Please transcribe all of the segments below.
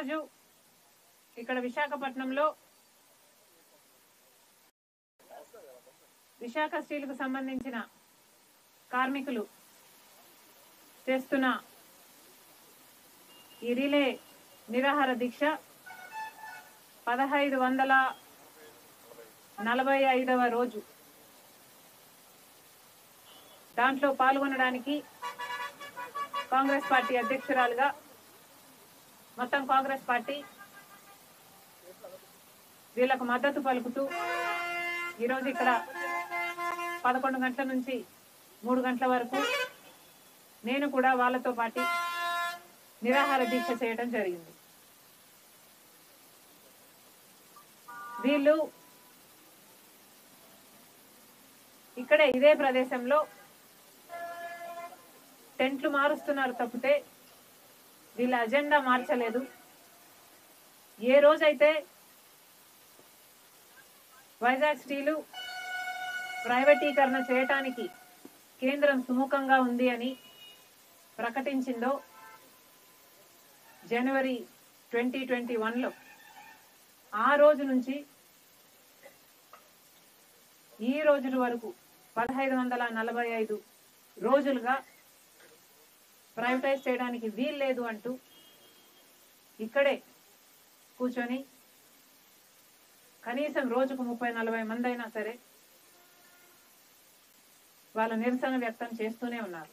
ఈరోజు ఇక్కడ విశాఖపట్నంలో విశాఖ స్టీల్కు సంబంధించిన కార్మికులు చేస్తున్న ఈ రిలే నిరాహార దీక్ష 1545వ రోజు. దాంట్లో పాల్గొనడానికి కాంగ్రెస్ పార్టీ అధ్యక్షురాలుగా మొత్తం కాంగ్రెస్ పార్టీ వీళ్ళకు మద్దతు పలుకుతూ ఈరోజు ఇక్కడ 11 గంటల నుంచి 3 గంటల వరకు నేను కూడా వాళ్ళతో పాటు నిరాహార దీక్ష చేయడం జరిగింది. వీళ్ళు ఇక్కడే ఇదే ప్రదేశంలో టెంట్లు మారుస్తున్నారు తప్పితే వీళ్ళ అజెండా మార్చలేదు. ఏ రోజైతే వైజాగ్ స్టీలు ప్రైవేటీకరణ చేయటానికి కేంద్రం సుముఖంగా ఉంది అని ప్రకటించిందో జనవరి 2021లో ఆ రోజు నుంచి ఈ రోజుల వరకు 1545 రోజులుగా ప్రైవేటైజ్ చేయడానికి వీల్లేదు అంటూ ఇక్కడే కూర్చొని కనీసం రోజుకు 30-40 మంది అయినా సరే వాళ్ళ నిరసన వ్యక్తం చేస్తూనే ఉన్నారు.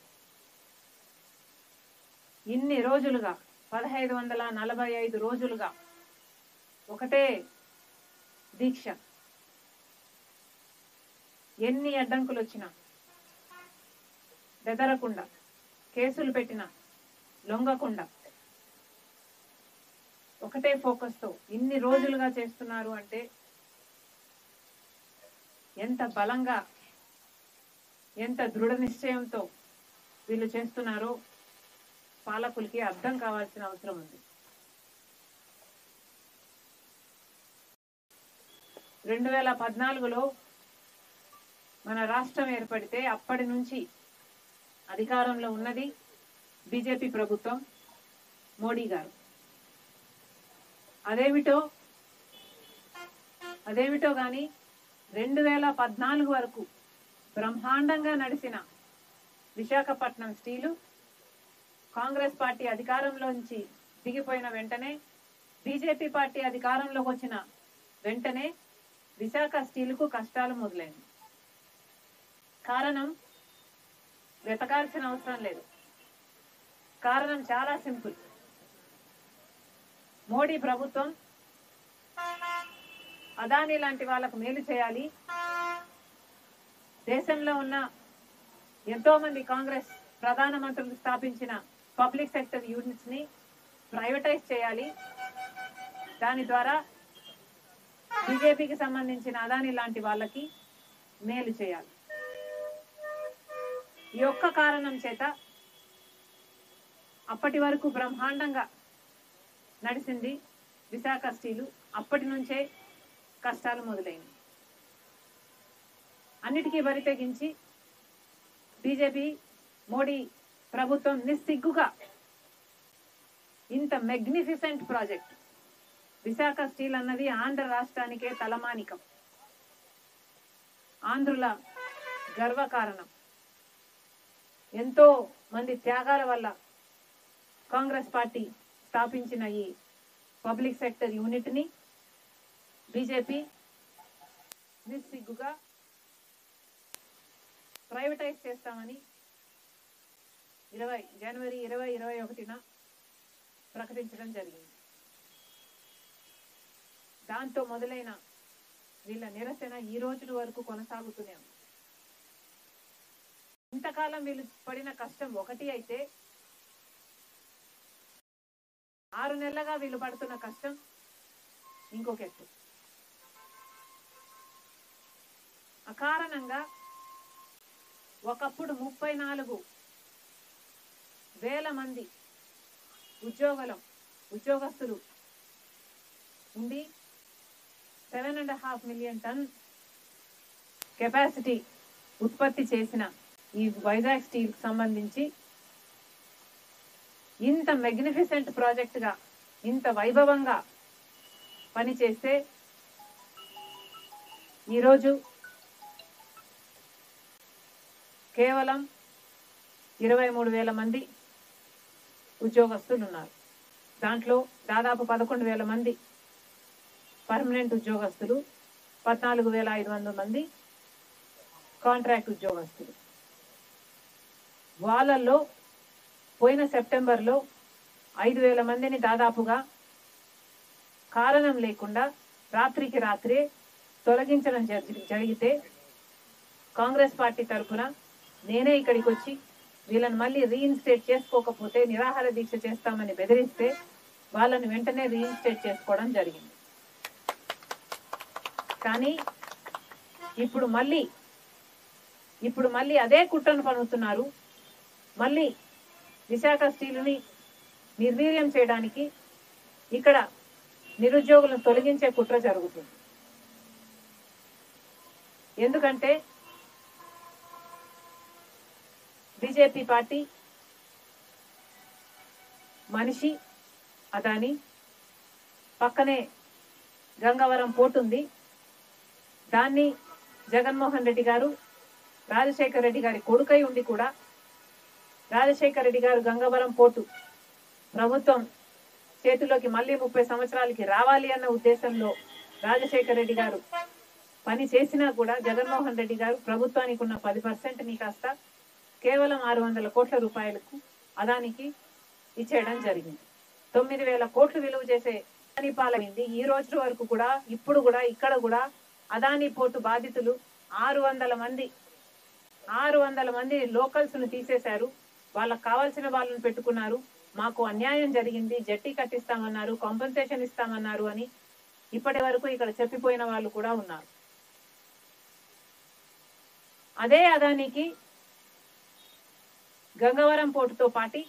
ఇన్ని రోజులుగా 1545 రోజులుగా ఒకటే దీక్ష. ఎన్ని అడ్డంకులు వచ్చినా బెదరకుండా, కేసులు పెట్టినా లొంగకుండా ఒకటే ఫోకస్ తో ఇన్ని రోజులుగా చేస్తున్నారు అంటే ఎంత బలంగా, ఎంత దృఢ నిశ్చయంతో వీళ్ళు చేస్తున్నారో పాలకులకి అర్థం కావాల్సిన అవసరం ఉంది. 2014లో మన రాష్ట్రం ఏర్పడితే అప్పటి నుంచి అధికారంలో ఉన్నది బీజేపీ ప్రభుత్వం, మోడీ గారు. అదేమిటో గాని 2014 వరకు బ్రహ్మాండంగా నడిచిన విశాఖపట్నం స్టీలు కాంగ్రెస్ పార్టీ అధికారంలోంచి దిగిపోయిన వెంటనే, బీజేపీ పార్టీ అధికారంలోకి వచ్చిన వెంటనే విశాఖ స్టీలుకు కష్టాలు మొదలైంది. కారణం వెతకాల్సిన అవసరం లేదు. కారణం చాలా సింపుల్. మోడీ ప్రభుత్వం అదానీ లాంటి వాళ్ళకు మేలు చేయాలి, దేశంలో ఉన్న ఎంతో మంది కాంగ్రెస్ ప్రధానమంత్రులు స్థాపించిన పబ్లిక్ సెక్టర్ యూనిట్స్ ని ప్రైవేటైజ్ చేయాలి, దాని ద్వారా బీజేపీకి సంబంధించిన అదానీ లాంటి వాళ్ళకి మేలు చేయాలి. ఈ ఒక్క కారణం చేత అప్పటి వరకు బ్రహ్మాండంగా నడిచింది విశాఖ స్టీలు. అప్పటి నుంచే కష్టాలు మొదలైనవి. అన్నిటికీ బరి తెగించి బీజేపీ, మోడీ ప్రభుత్వం నిస్సిగ్గుగా ఇంత మెగ్నిఫిసెంట్ ప్రాజెక్ట్, విశాఖ స్టీల్ అన్నది ఆంధ్ర రాష్ట్రానికే తలమానికం, ఆంధ్రుల గర్వకారణం. ఎంతో మంది త్యాగాల వల్ల కాంగ్రెస్ పార్టీ స్థాపించిన ఈ పబ్లిక్ సెక్టర్ యూనిట్ ని బీజేపీ నిస్సిగ్గుగా ప్రైవేటైజ్ చేస్తామని జనవరి 2021న ప్రకటించడం జరిగింది. దాంతో మొదలైన వీళ్ళ నిరసన ఈ రోజుల వరకు కొనసాగుతూనే ఉంది. ఇంతకాలం వీళ్ళు పడిన కష్టం ఒకటి అయితే, 6 నెలలుగా వీళ్ళు పడుతున్న కష్టం ఇంకొక ఎత్తు. అకారణంగా ఒకప్పుడు 34,000 మంది ఉద్యోగస్తులు ఉండి 7.5 మిలియన్ టన్ కెపాసిటీ ఉత్పత్తి చేసిన ఈ వైజాగ్ స్టీల్ సంబంధించి ఇంత మెగ్నిఫిసెంట్ ప్రాజెక్ట్ గా ఇంత వైభవంగా పనిచేస్తే ఈరోజు కేవలం 23,000 మంది ఉద్యోగస్తులు ఉన్నారు. దాంట్లో దాదాపు 11,000 మంది పర్మనెంట్ ఉద్యోగస్తులు, 14,500 మంది కాంట్రాక్ట్ ఉద్యోగస్తులు. వాళ్ళల్లో పోయిన సెప్టెంబర్లో 5,000 మందిని దాదాపుగా కారణం లేకుండా రాత్రికి రాత్రే తొలగించడం జరిగితే కాంగ్రెస్ పార్టీ తరఫున నేనే ఇక్కడికి వచ్చి వీళ్ళని మళ్ళీ రీఇన్స్టేట్ చేసుకోకపోతే నిరాహార దీక్ష చేస్తామని బెదిరిస్తే వాళ్ళని వెంటనే రీఇన్స్టేట్ చేసుకోవడం జరిగింది. కానీ ఇప్పుడు మళ్ళీ అదే కుట్రను పన్నుతున్నారు. మళ్ళీ విశాఖ స్టీలుని నిర్వీర్యం చేయడానికి ఇక్కడ నిరుద్యోగులను తొలగించే కుట్ర జరుగుతుంది. ఎందుకంటే బీజేపీ పార్టీ మనిషి అదాని, పక్కనే గంగవరం పోర్టు ఉంది. దాన్ని జగన్మోహన్ రెడ్డి గారు రాజశేఖర్ రెడ్డి గారి కొడుకై ఉండి కూడా రాజశేఖర్ రెడ్డి గారు గంగవరం పోర్టు ప్రభుత్వం చేతిలోకి మళ్ళీ 30 సంవత్సరాలకి రావాలి అన్న ఉద్దేశంలో రాజశేఖర్ రెడ్డి గారు పని చేసినా కూడా జగన్మోహన్ రెడ్డి గారు ప్రభుత్వానికి ఉన్న 10%ని కాస్త కేవలం 600 కోట్ల రూపాయలకు అదానికి ఇచ్చేయడం జరిగింది. 9,000 కోట్లు విలువ చేసే అదాని పాలైంది. ఈ రోజు వరకు కూడా ఇప్పుడు కూడా ఇక్కడ కూడా అదాని పోర్టు బాధితులు 600 మంది లోకల్స్ ను తీసేశారు. వాళ్ళకు కావాల్సిన వాళ్ళని పెట్టుకున్నారు. మాకు అన్యాయం జరిగింది, జట్టి కట్టిస్తామన్నారు, కాంపెన్సేషన్ ఇస్తామన్నారు అని ఇప్పటి వరకు ఇక్కడ చెప్పిపోయిన వాళ్ళు కూడా ఉన్నారు. అదే అదానికి గంగవరం పోర్టుతో పాటి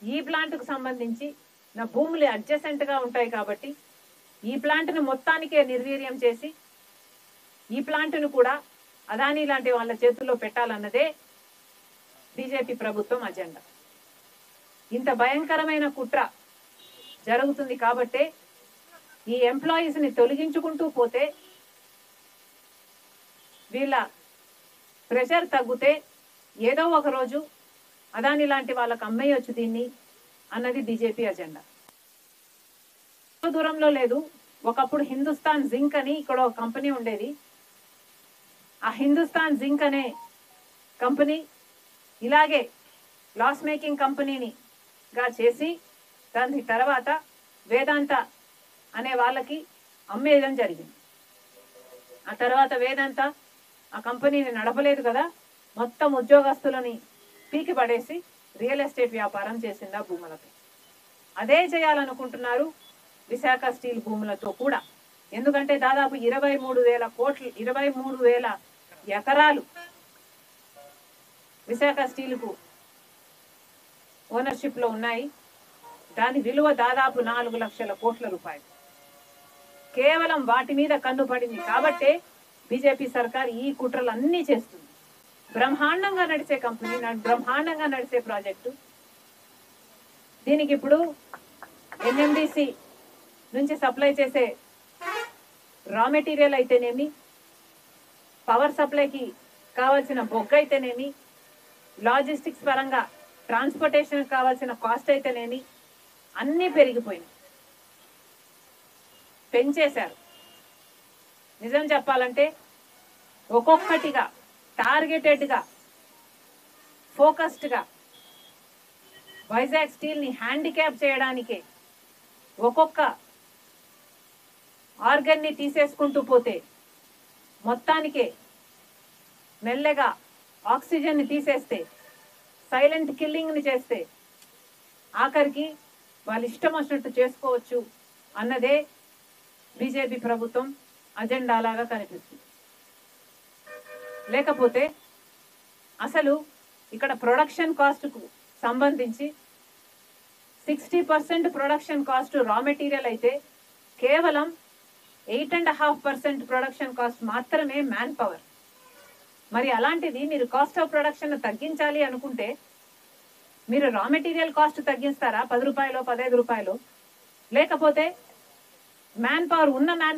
ఈ ప్లాంట్కు సంబంధించి నా భూములు అడ్జసెంట్ గా ఉంటాయి కాబట్టి ఈ ప్లాంట్ను మొత్తానికే నిర్వీర్యం చేసి ఈ ప్లాంట్ను కూడా అదాని లాంటి వాళ్ళ చేతుల్లో పెట్టాలన్నదే బీజేపీ ప్రభుత్వం అజెండా. ఇంత భయంకరమైన కుట్ర జరుగుతుంది కాబట్టే ఈ ఎంప్లాయీస్ ని తొలగించుకుంటూ పోతే వీళ్ళ ప్రెషర్ తగ్గితే ఏదో ఒక రోజు అదాని లాంటి వాళ్ళకు అమ్మేయొచ్చు దీన్ని అన్నది బీజేపీ అజెండా. దూరంలో లేదు. ఒకప్పుడు హిందుస్థాన్ జింక్ అని ఇక్కడ ఒక కంపెనీ ఉండేది. ఆ హిందుస్థాన్ జింక్ అనే కంపెనీ ఇలాగే లాస్ మేకింగ్ కంపెనీని గా చేసి దాని తర్వాత వేదాంత అనే వాళ్ళకి అమ్మేయడం జరిగింది. ఆ తర్వాత వేదాంత ఆ కంపెనీని నడపలేదు కదా, మొత్తం ఉద్యోగస్తులని పీకి పడేసి రియల్ ఎస్టేట్ వ్యాపారం చేసింది ఆ భూములతో. అదే చేయాలనుకుంటున్నారు విశాఖ స్టీల్ భూములతో కూడా. ఎందుకంటే దాదాపు 23,000 ఎకరాలు విశాఖ స్టీల్కు ఓనర్షిప్ లో ఉన్నాయి. దాని విలువ దాదాపు 4 లక్షల కోట్ల రూపాయలు. కేవలం వాటి మీద కన్ను పడింది కాబట్టే బీజేపీ సర్కార్ ఈ కుట్రలు అన్నీ చేస్తుంది. బ్రహ్మాండంగా నడిచే కంపెనీ, బ్రహ్మాండంగా నడిచే ప్రాజెక్టు. దీనికి ఇప్పుడు ఎన్ఎండిసి నుంచి సప్లై చేసే రా మెటీరియల్ అయితేనేమి, పవర్ సప్లైకి కావాల్సిన బొగ్గు అయితేనేమి, లాజిస్టిక్స్ పరంగా ట్రాన్స్పోర్టేషన్ కావాల్సిన కాస్ట్ అయితేనేమి అన్నీ పెరిగిపోయినాయి, పెంచేశారు. నిజం చెప్పాలంటే ఒక్కొక్కటిగా టార్గెటెడ్ గా ఫోకస్డ్ గా వైజాగ్ స్టీల్ ని హ్యాండిక్యాప్ చేయడానికే ఒక్కొక్క ఆర్గన్ ని తీసేసుకుంటూ పోతే మొత్తానికే మెల్లగా ఆక్సిజన్ ని తీసేస్తే, సైలెంట్ కిల్లింగ్ ని చేస్తే ఆఖరికి వాళ్ళు ఇష్టం వచ్చినట్టు చేసుకోవచ్చు అన్నదే బీజేపీ ప్రభుత్వం అజెండా లాగా కనిపిస్తుంది. లేకపోతే అసలు ఇక్కడ ప్రొడక్షన్ కాస్ట్ కు సంబంధించి 60% ప్రొడక్షన్ కాస్ట్ రా మెటీరియల్ అయితే కేవలం 8.5% ప్రొడక్షన్ కాస్ట్ మాత్రమే మ్యాన్ పవర్. మరి అలాంటిది మీరు కాస్ట్ ఆఫ్ ప్రొడక్షన్ తగ్గించాలి అనుకుంటే మీరు రా మెటీరియల్ కాస్ట్ తగ్గిస్తారా 10 రూపాయలు 15 రూపాయలు లేకపోతే మ్యాన్ పవర్ ఉన్న మ్యాన్